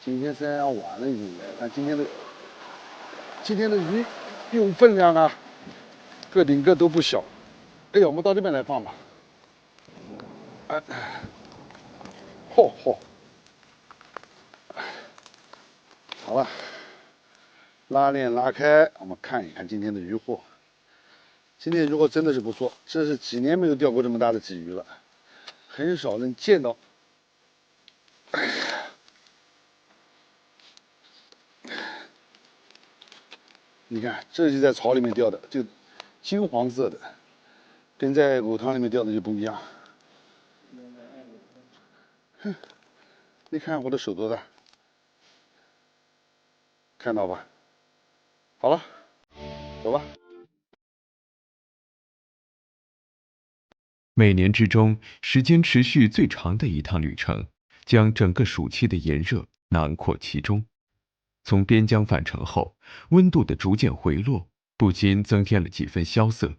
今天虽然要晚了一点，但今天的鱼用分量啊，个顶个都不小。哎呀，我们到这边来放吧。哎，嚯，好了，拉链拉开，我们看一看今天的鱼货。今天鱼货真的是不错，这是几年没有钓过这么大的鲫鱼了，很少能见到。哎呀，你看，这就在草里面钓的，就金黄色的，跟在藕塘里面钓的就不一样。哼，你看我的手多大，看到吧？好了，走吧。每年之中，时间持续最长的一趟旅程，将整个暑期的炎热囊括其中。从边疆返程后，温度的逐渐回落，不禁增添了几分萧瑟。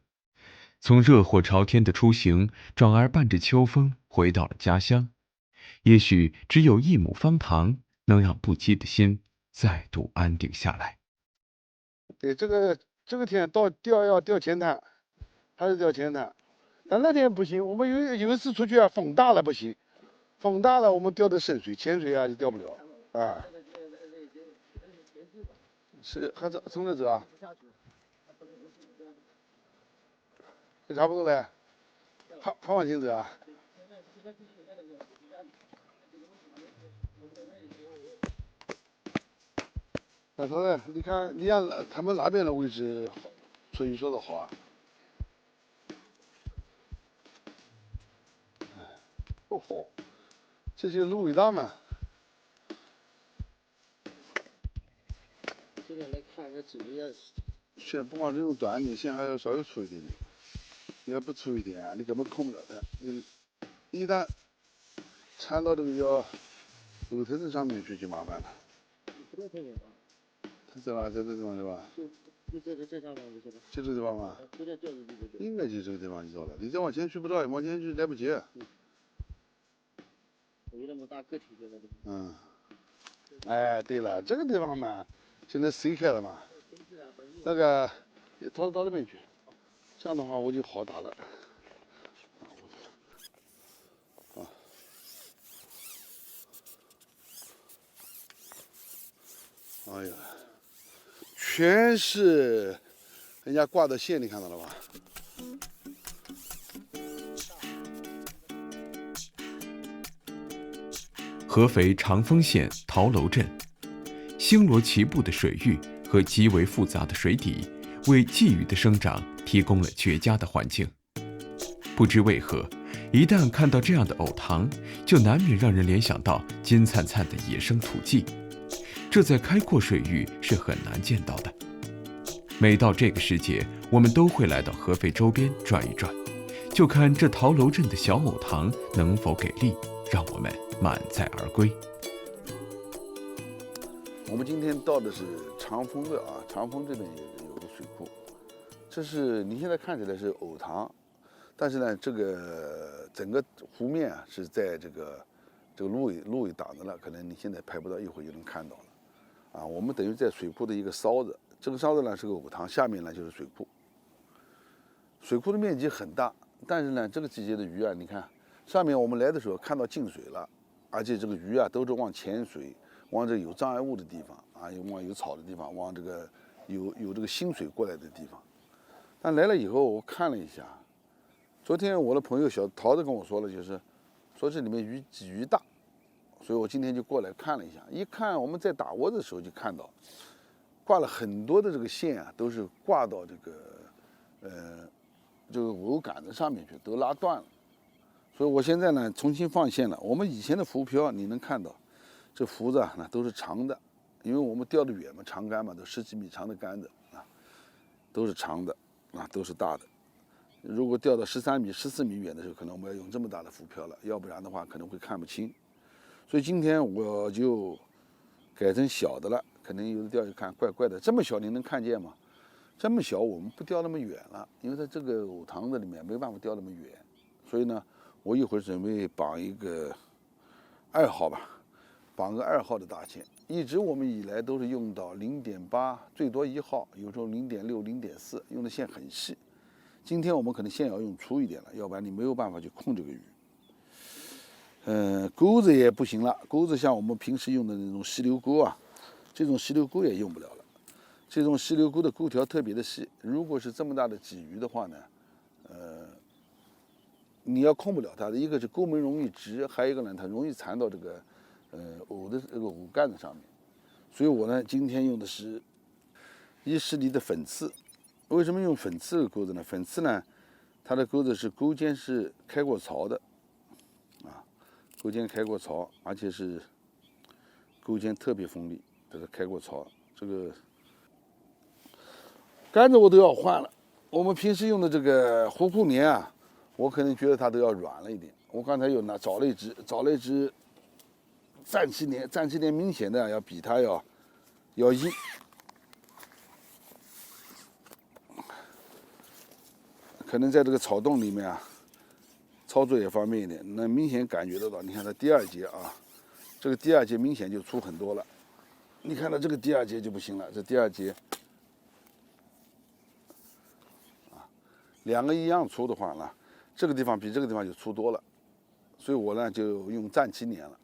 从热火朝天的出行，转而伴着秋风回到了家乡。也许只有一亩方塘，能让不羁的心再度安定下来。对，这个天要钓前滩，还是钓前滩。但那天不行，我们有一次出去啊，风大了不行，风大了我们钓的深水、浅水啊就钓不了啊。是还是从这走啊？这差不多嘞，还往前走啊？那他呢？你看，你看他们那边的位置，所以说的好啊。哦吼，这些芦苇大嘛。这边来看一下鲫鱼啊。线不光这种短的，线还要稍微粗一点的。你要不粗一点啊，你根本控不了的。一旦缠到这个藕头子上面去就麻烦了。不在这边吧？它在哪？在这地方是吧？就这上面就是。就这地方吗？就在这个地方。应该就这个地方就到了。你再往前去不到，往前去来不及。有那么大个体就在这。嗯。哎，对了，这个地方嘛，现在水开了嘛，那个到那边去，这样的话我就好打了。啊。哎呀，全是人家挂的线，你看到了吧？合肥长丰县陶楼镇，星罗棋布的水域和极为复杂的水底，为鲫鱼的生长提供了绝佳的环境。不知为何，一旦看到这样的藕塘，就难免让人联想到金灿灿的野生土鲫，这在开阔水域是很难见到的。每到这个时节，我们都会来到合肥周边转一转，就看这陶楼镇的小藕塘能否给力，让我们满载而归。我们今天到的是长丰的啊，长丰这边有个水库，这是你现在看起来是藕塘，但是呢，这个整个湖面啊是在这个芦苇挡着了，可能你现在拍不到，一会儿就能看到了。啊，我们等于在水库的一个梢子，这个梢子呢是个藕塘，下面呢就是水库。水库的面积很大，但是呢，这个季节的鱼啊，你看上面我们来的时候看到进水了，而且这个鱼啊都是往浅水，往这有障碍物的地方啊，往有草的地方，往这个有这个新水过来的地方。但来了以后，我看了一下，昨天我的朋友小桃子跟我说了，就是说这里面鲫鱼大，所以我今天就过来看了一下。一看我们在打窝的时候就看到，挂了很多的这个线啊，都是挂到这个藕杆子上面去，都拉断了。所以我现在呢重新放线了。我们以前的浮漂你能看到，这浮子啊那都是长的，因为我们钓得远嘛，长竿嘛，都10几米长的竿子啊，都是长的啊，都是大的。如果钓到13米、14米远的时候，可能我们要用这么大的浮漂了，要不然的话可能会看不清。所以今天我就改成小的了，可能有的钓友看怪怪的，这么小你能看见吗？这么小我们不钓那么远了，因为在这个藕塘子里面没办法钓那么远，所以呢，我一会儿准备绑一个2号吧，绑个2号的大钳，一直我们以来都是用到0.8，最多1号，有时候0.6、0.4，用的线很细。今天我们可能线要用粗一点了，要不然你没有办法去控这个鱼。钩子也不行了，钩子像我们平时用的那种溪流钩啊，这种溪流钩也用不了了。这种溪流钩的钩条特别的细，如果是这么大的鲫鱼的话呢，你要控不了它的，一个是钩门容易直，还有一个呢，它容易缠到这个藕的这个藕干子上面。所以我呢，今天用的是伊士利的粉刺。为什么用粉刺的钩子呢？粉刺呢，它的钩子是钩尖是开过槽的，钩尖开过槽，而且是钩尖特别锋利，这是开过槽。这个杆子我都要换了。我们平时用的这个虎库棉啊，我可能觉得它都要软了一点。我刚才找了一只战旗棉明显的要比它要硬。可能在这个草洞里面啊，操作也方便一点，能明显感觉得到。你看它第2节啊，这个第2节明显就粗很多了。你看到这个第2节就不行了，这第2节2个一样粗的话呢，这个地方比这个地方就粗多了。所以我呢就用战旗棉了，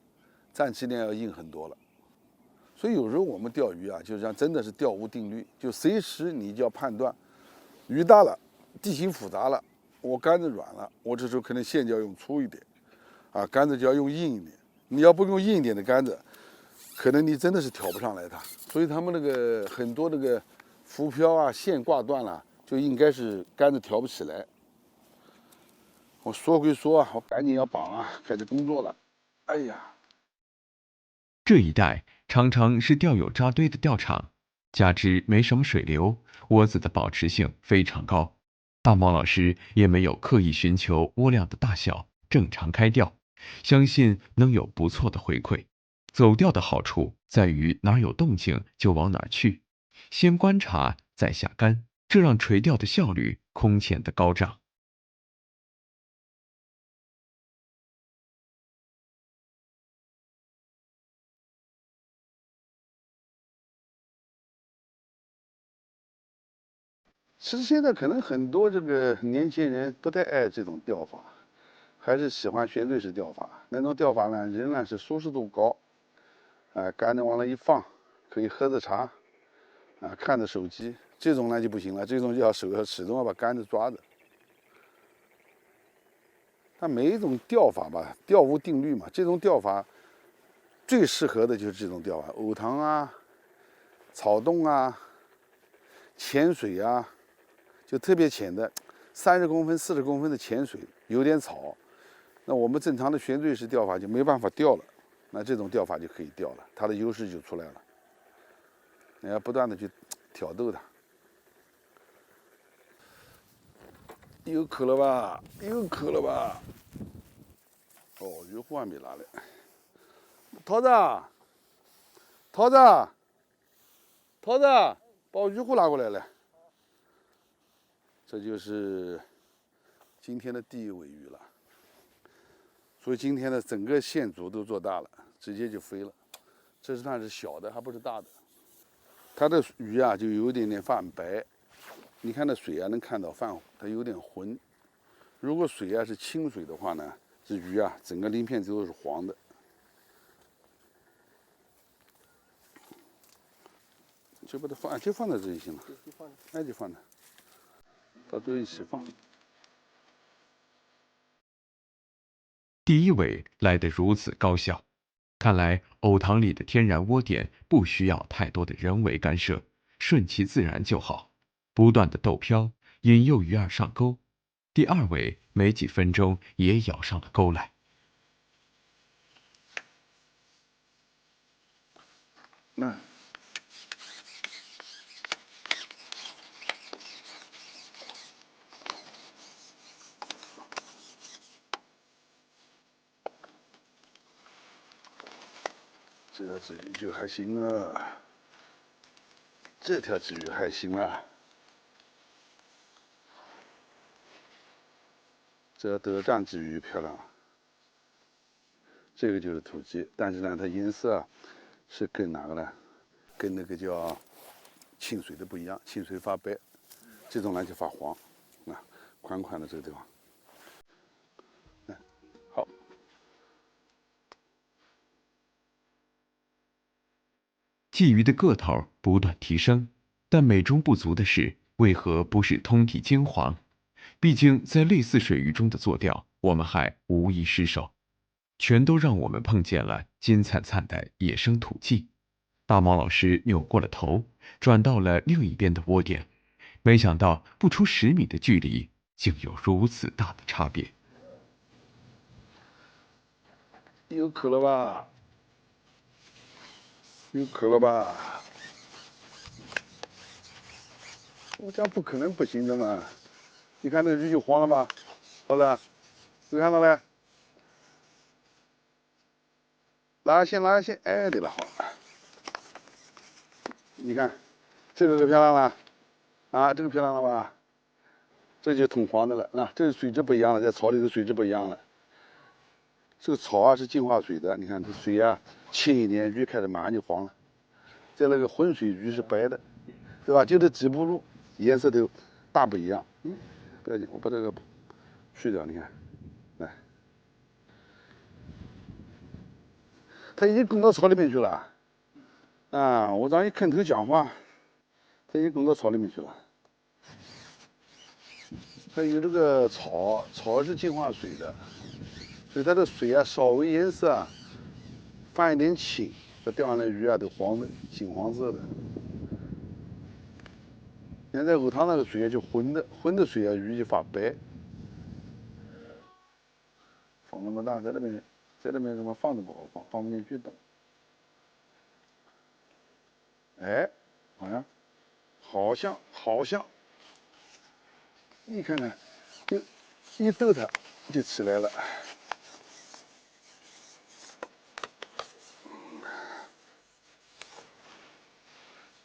战旗棉要硬很多了。所以有时候我们钓鱼啊，就像真的是钓无定律，就随时你就要判断，鱼大了。地形复杂了，我杆子软了，我这时候可能线就要用粗一点，杆子就要用硬一点。你要不用硬一点的杆子，可能你真的是挑不上来它。所以他们那个很多那个浮漂啊，线挂断了，就应该是杆子挑不起来。我说归说啊，我赶紧要绑啊，开始工作了。哎呀，这一带常常是钓友扎堆的钓场，加之没什么水流，窝子的保持性非常高。大毛老师也没有刻意寻求窝量的大小，正常开钓，相信能有不错的回馈。走钓的好处在于哪有动静就往哪去，先观察再下竿，这让垂钓的效率空前的高涨。其实现在可能很多这个年轻人不太爱这种钓法，还是喜欢旋坠式钓法。那种钓法呢，仍然是舒适度高，杆子往那一放，可以喝着茶，看着手机。这种呢就不行了，这种就要手要始终要把杆子抓着。它每一种钓法吧，钓无定律嘛。这种钓法最适合的就是这种钓法，藕塘啊、草洞啊、浅水啊，就特别浅的，30公分、40公分的浅水，有点草。那我们正常的旋坠式钓法就没办法钓了，那这种钓法就可以钓了，它的优势就出来了。你要不断的去挑逗它。又渴了吧？又渴了吧？哦，鱼货还没拿来。桃子，桃子，桃子，把我鱼货拿过来了。这就是今天的第一尾鱼了。所以今天的整个线组都做大了，直接就飞了。这是那是小的，还不是大的。它的鱼啊，就有一点点泛白。你看那水啊，能看到泛，它有点浑。如果水啊是清水的话呢，这鱼啊整个鳞片都是黄的。就把它放，就放在这里行了。那就放着，到最后一起放。第一尾来得如此高效，看来藕塘里的天然窝点不需要太多的人为干涉，顺其自然就好。不断的逗漂，引诱鱼儿上钩。第2尾没几分钟也咬上了钩来。那这条鲫鱼就还行啊，这条鲫鱼还行啊。这德战鲫鱼漂亮，这个就是土鸡，但是呢，它颜色啊是跟哪个呢？跟那个叫清水的不一样，清水发白，这种呢就发黄，啊，宽宽的这个地方。好，鲫鱼的个头不断提升，但美中不足的是，为何不是通体金黄？毕竟在类似水域中的做钓，我们还无一失手，全都让我们碰见了金灿灿的野生土鲫。大毛老师扭过了头，转到了另一边的窝点，没想到不出10米的距离，竟有如此大的差别。有口了吧？有口了吧？我讲不可能不行的嘛！你看那鱼就黄了吧？好了，有看到没？拉线，拉线，哎，对了，好了。你看，这个可漂亮了，啊，这个漂亮了吧？这就通黄的了，啊，这个水质不一样了，在草里的水质不一样了。这个草啊是净化水的，你看这水啊清一点，鱼开始马上就黄了。在那个浑水鱼是白的，对吧？就这几步路，颜色都大不一样。不要紧，我把这个去掉，你看，来，它已经滚到草里面去了。啊，我让你坑头讲话，它已经滚到草里面去了。它有这个草，草是净化水的，所以它的水啊稍微颜色啊泛一点青，这钓上来鱼啊都黄的，金黄色的。现在藕塘那个水啊就浑的，浑的水啊鱼就发白。风那么大，在那边怎么放都不好放，放不进去的。哎，好像，你看看，就一逗它就起来了。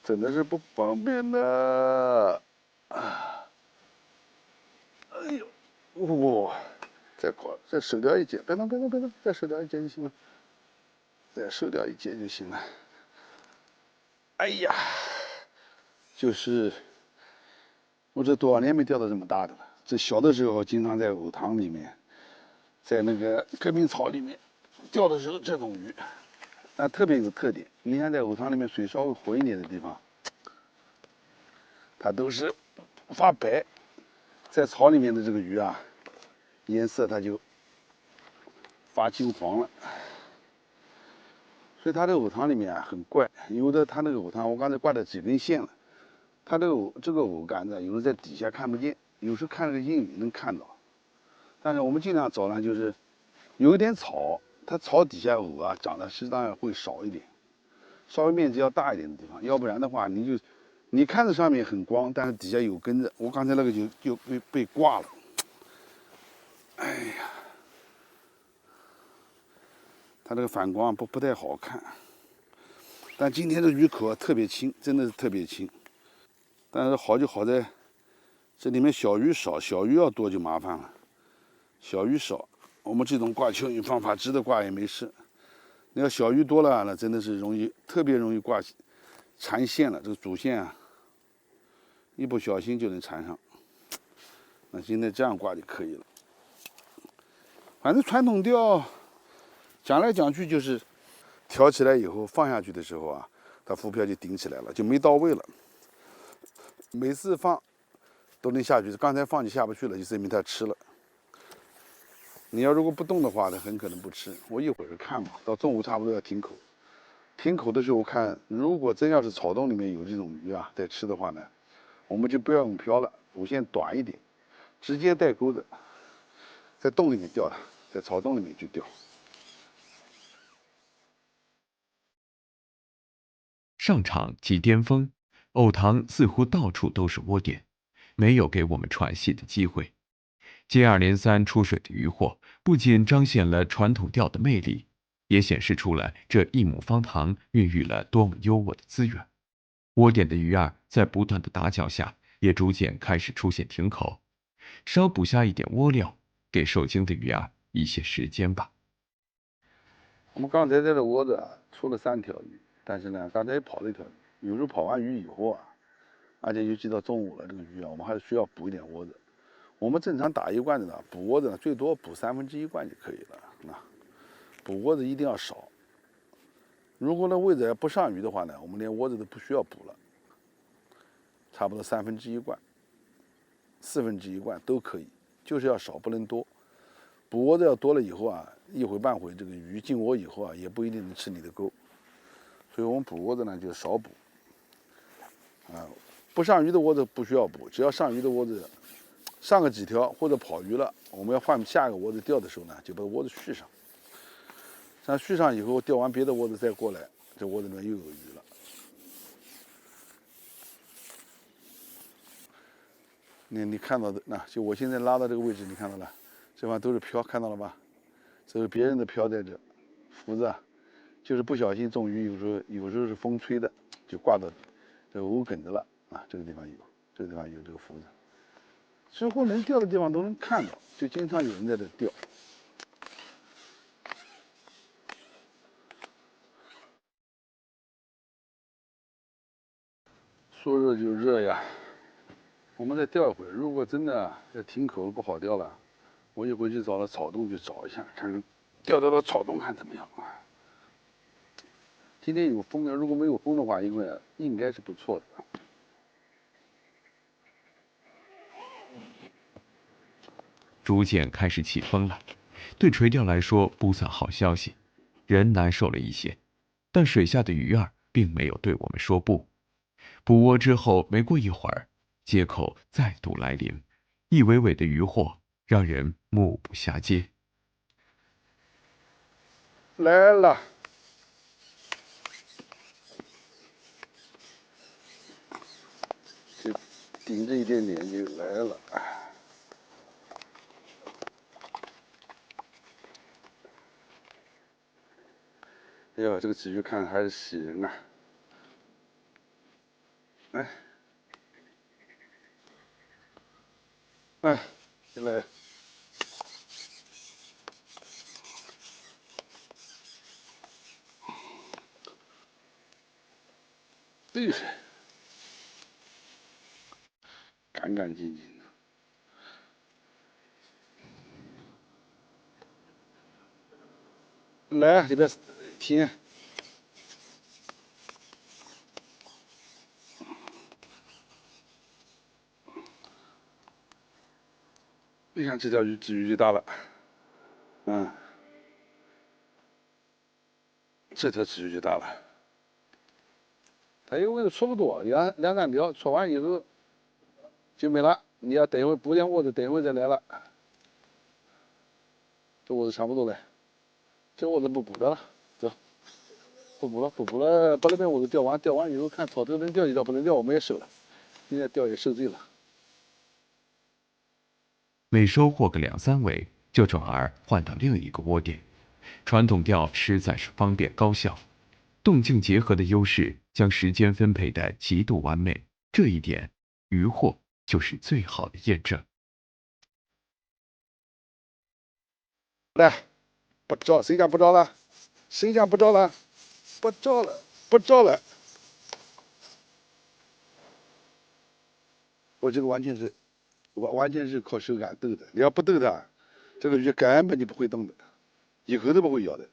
真的是不方便的。哎呦，哇！再收掉一截，别动，再收掉一截就行了。再收掉一截就行了。哎呀，就是我这多少年没钓到这么大的了。这小的时候经常在藕塘里面，在那个革命草里面钓的时候，这种鱼，那特别有特点。你看在藕塘里面水稍微浑一点的地方，它都是发白，在草里面的这个鱼啊，颜色它就发金黄了。所以它这个藕塘里面啊很怪，有的它那个藕塘，我刚才挂了几根线了，它这个藕杆子有的在底下看不见，有时候看那个阴影能看到。但是我们尽量找呢，就是有一点草，它草底下藕啊长得适当上会少一点，稍微面积要大一点的地方，要不然的话你看着上面很光，但是底下有根子。我刚才那个就被挂了。哎呀，它这个反光不太好看。但今天的鱼口啊特别轻，真的是特别轻。但是好就好在，这里面小鱼少，小鱼要多就麻烦了。小鱼少，我们这种挂蚯蚓方法直的挂也没事。你要小鱼多了，那真的是特别容易挂缠线了。这个主线啊，一不小心就能缠上。那现在这样挂就可以了。反正传统钓，讲来讲去就是挑起来以后放下去的时候啊，它浮漂就顶起来了，就没到位了。每次放都能下去，刚才放就下不去了，就证明它吃了。你要如果不动的话，它很可能不吃。我一会儿看吧，到中午差不多要停口。停口的时候看，如果真要是草洞里面有这种鱼啊在吃的话呢，我们就不要用漂了，主线短一点，直接带钩的，在洞里面钓它，在草洞里面去钓。上场即巅峰，藕塘似乎到处都是窝点，没有给我们喘息的机会。接二连三出水的渔获，不仅彰显了传统钓的魅力，也显示出了这一亩方塘孕育了多么优渥的资源。窝点的鱼儿在不断的打搅下，也逐渐开始出现停口。稍补下一点窝料，给受惊的鱼儿一些时间吧。我们刚才这个窝子啊，出了3条鱼，但是呢，刚才跑了1条鱼。有时候跑完鱼以后啊，而且尤其到中午了，这个鱼啊，我们还是需要补一点窝子。我们正常打一罐子呢，补窝子呢，最多补1/3罐就可以了。啊，补窝子一定要少。如果呢位置不上鱼的话呢，我们连窝子都不需要补了，差不多1/3罐、1/4罐都可以，就是要少，不能多。补窝子要多了以后啊，一会半会这个鱼进窝以后啊，也不一定能吃你的钩。所以我们补窝子呢就少补。啊，不上鱼的窝子不需要补，只要上鱼的窝子上个几条或者跑鱼了，我们要换下个窝子钓的时候呢，就把窝子续上。这样续上以后，钓完别的窝子再过来，这窝子里面又有鱼了。你看到的，那就我现在拉到这个位置，你看到了，这方都是漂，看到了吧？这是别人的漂在这，浮子啊，就是不小心中鱼，有时候是风吹的，就挂到这个藕梗子了啊。这个地方有，这个地方有这个浮子，几乎能钓的地方都能看到，就经常有人在这钓。说热就热呀，我们再钓一会儿。如果真的要停口不好钓了，我就回去找了草洞去找一下，看看钓到草洞看怎么样啊。今天有风，如果没有风的话，应该是不错的。逐渐开始起风了，对垂钓来说不算好消息，人难受了一些，但水下的鱼儿并没有对我们说不。捕窝之后没过一会儿，街口再度来临，一尾尾的渔获让人目不暇接。来了，就顶着一点点就来了。哎呦，这个鲫鱼看还是喜人啊！来，来，进来。对，干干净净的。来，这边停。你看这条鲫鱼就大了，这条鲫鱼就大了。它因为戳不多，两3条戳完以后就没了。你要等一会补点窝子，等一会再来了。这窝子差不多了，这窝子不补的了，走，不补了，把那边窝子钓完，钓完以后看草头能钓就钓，不能钓我们也收了。现在钓也收罪了。每收获个2、3尾，就转而换到另一个窝点。传统钓实在是方便高效，动静结合的优势将时间分配得极度完美，这一点渔获就是最好的验证。来，不招，谁讲不招了？谁讲不招了？不招了，不招了。我这个完全是靠手感逗的，你要不逗它，这个鱼根本就不会动的，一口都不会咬的。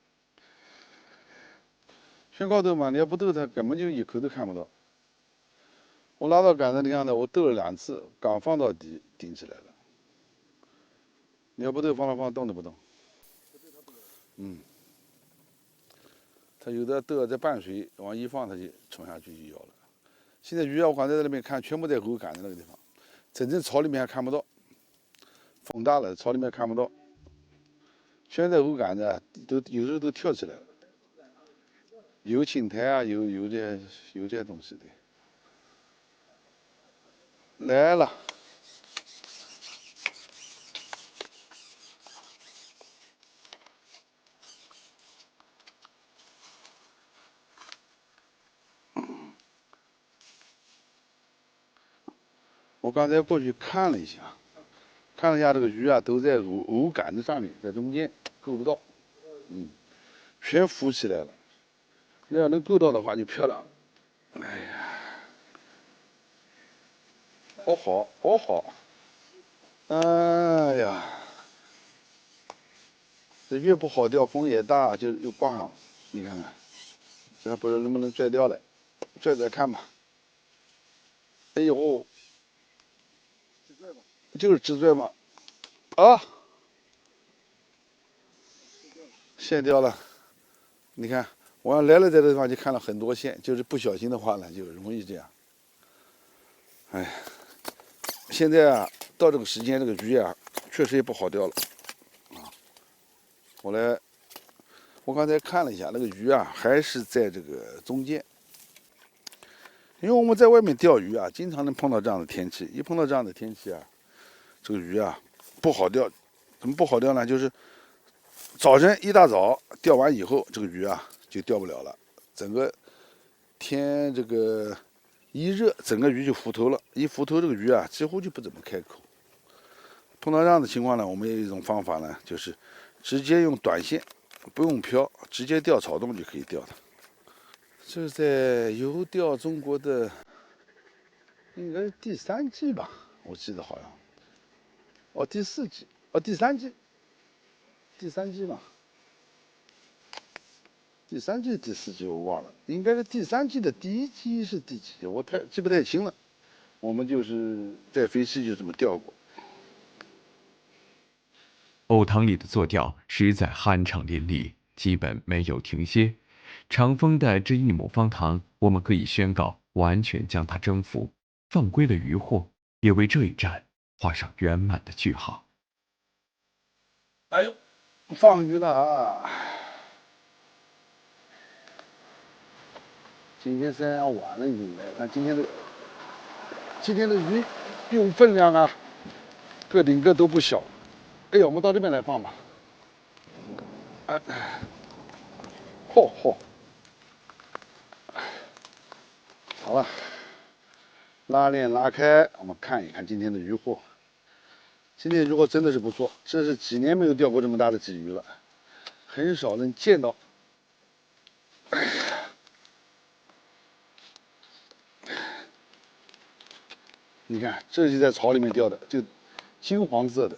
宣高头嘛，你要不逗它，根本就一口都看不到。我拉到杆子，你看到我逗了2次，刚放到底顶起来了。你要不逗，放动都不动。它有的逗在半水，往一放它就冲下去就咬了。现在鱼啊，我刚才在那边看，全部在藕杆子那个地方，真正草里面还看不到。风大了，草里面看不到。全在藕杆子，有时候都跳起来了。有青苔啊，有这东西的。来了。我刚才过去看了一下，这个鱼啊，都在藕杆子上面，在中间够不到。全浮起来了。那要能够到的话就漂亮了。哎呀，好好，好好。哎呀，这越不好钓，风也大，就又挂了。你看看，这还不知道能不能拽掉来，拽拽看吧。哎呦，就是直拽嘛。啊，线掉了。你看，我要来了在这地方就看了很多线，就是不小心的话呢，就容易这样。哎，现在啊，到这个时间，这个鱼啊，确实也不好钓了。啊，我刚才看了一下，那个鱼啊，还是在这个中间。因为我们在外面钓鱼啊，经常能碰到这样的天气。一碰到这样的天气啊，这个鱼啊不好钓。怎么不好钓呢？就是早晨一大早钓完以后，这个鱼啊就钓不了了。整个天这个一热，整个鱼就浮头了。一浮头，这个鱼啊几乎就不怎么开口。碰到这样的情况呢，我们有一种方法呢，就是直接用短线，不用漂，直接钓草洞就可以钓它。这是在游钓中国的，应该是第3季吧，我记得好像，哦，第4季，哦，第3季，第3季嘛，第3季、第4季我忘了，应该是第3季的第1期是第几，我记不太清了。我们就是在肥西就这么钓过。藕塘里的作钓实在酣畅淋漓，基本没有停歇。长风的这1亩方塘，我们可以宣告完全将它征服，放归了渔获，也为这一战画上圆满的句号。哎呦，放鱼了啊！今天虽然晚了一点来，但今天的鱼用分量啊，个顶个都不小。哎呀，我们到这边来放吧。哎，嚯，好了，拉链拉开，我们看一看今天的渔获。今天渔获真的是不错，这是几年没有钓过这么大的鲫鱼了，很少能见到。哎呀，你看，这就在草里面钓的，就金黄色的，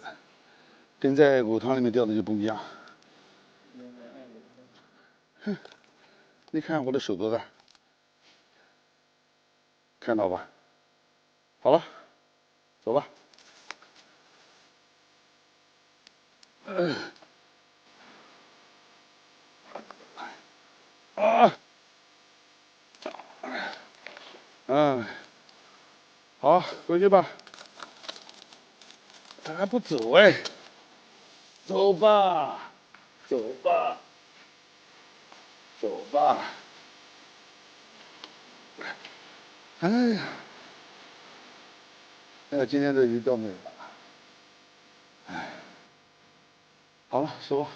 跟在藕塘里面钓的就不一样。哼，你看我的手多大，看到吧？好了，走吧。啊，嗯，好，回去吧。他还不走哎，走吧，走吧，走吧。哎呀，哎呀，今天这鱼钓没有了。哎，好了，收吧。